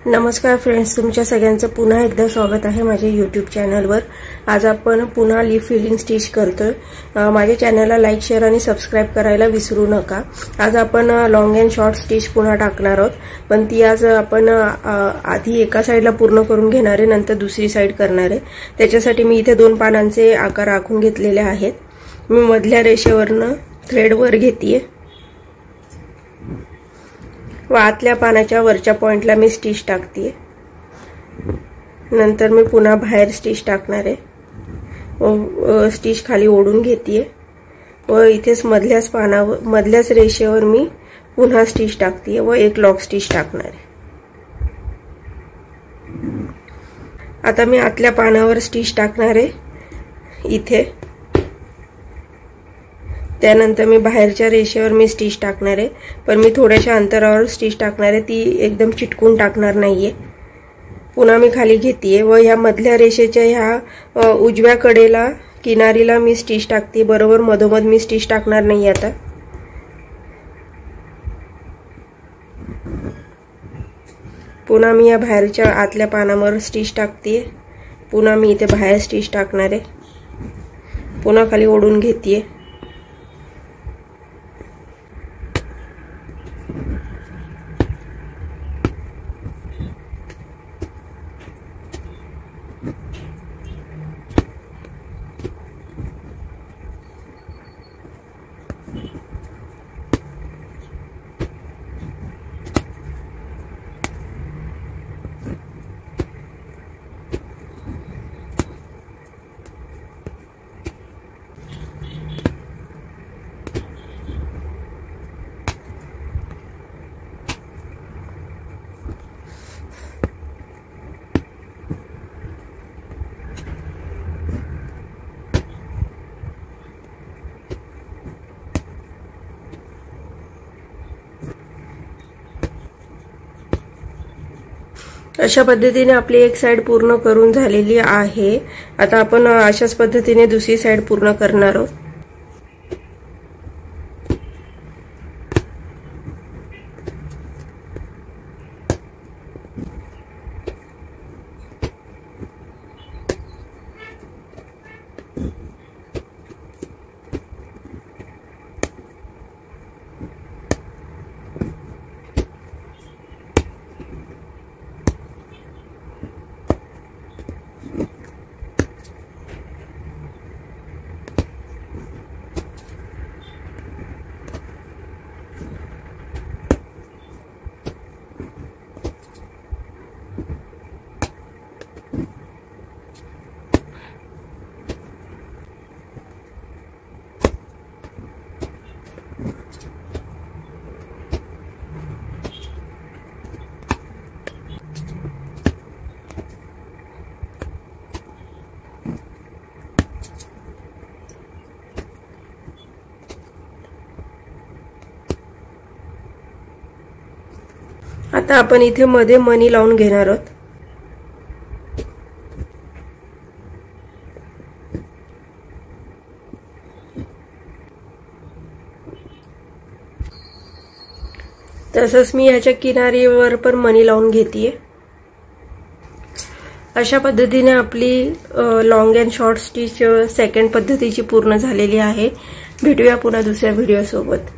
नमस्कार फ्रेंड्स, तुमच्या सगळ्यांचं पुन्हा एकदा स्वागत आहे माझ्या YouTube चॅनलवर। आज आपण पुन्हा लीफ फिलिंग स्टिच करतोय। माझ्या चॅनलला लाईक, शेअर आणि सबस्क्राइब करायला विसरू नका। आज आपण लॉंग अँड शॉर्ट स्टिच पुन्हा टाकणार आहोत, पण ती आज आपण आधी एका साइडला पूर्ण करून घेणार आहे, नंतर दुसरी साइड करणार आहे। त्याच्यासाठी मी इथे 2 पानांचे आकार आखून घेतलेले आहेत। मी मधल्या रेषेवरनं थ्रेड वर घेतेय व आतल्या पानाच्या वरच्या पॉइंटला मी स्टिच टाकते। नंतर मी पुन्हा बाहेर स्टिच टाकणार आहे व स्टिच खाली ओढून घेते व इथेच मधल्याच रेषेवर मी पुन्हा स्टिच टाकते व एक लॉक स्टिच टाकणार आहे। आता मी आतल्या पानावर स्टिच टाकणार आहे इथे। त्यानंतर मी बाहेरच्या रेषेवर मी स्टिच टाकणार आहे, पण मी थोड्याशा अंतरावर स्टिच टाकणार आहे, ती एकदम चिटकून टाकणार नाहीये। पुन्हा मी खाली घेतेय व ह्या मधल्या रेषेच्या ह्या उजव्या कडेला किनारीला मी स्टिच टाकते। बरोबर मधोमध मी स्टिच टाकणार नाही आता। पुन्हा मी या बाहेरच्या आतल्या पानावर स्टिच टाकते। पुन्हा मी इथे बाहेर स्टिच टाकणार आहे, पुन्हा खाली ओढून घेतेय। अशा पद्धतीने आपली एक साइड पूर्ण करून झालेली आहे। आता आपण अशाच पद्धतीने दुसरी साइड पूर्ण करणार आहोत। आता आपण इथे मध्ये मणी लावून घेणार आहोत। तसंच मी याच्या किनारीवर पण मणी लावून घेतेय। अशा पद्धतीने आपली long and short stitch second पद्धतीची पूर्ण झालेली आहे। भेटूया पुन्हा दुसऱ्या व्हिडिओ सोबत।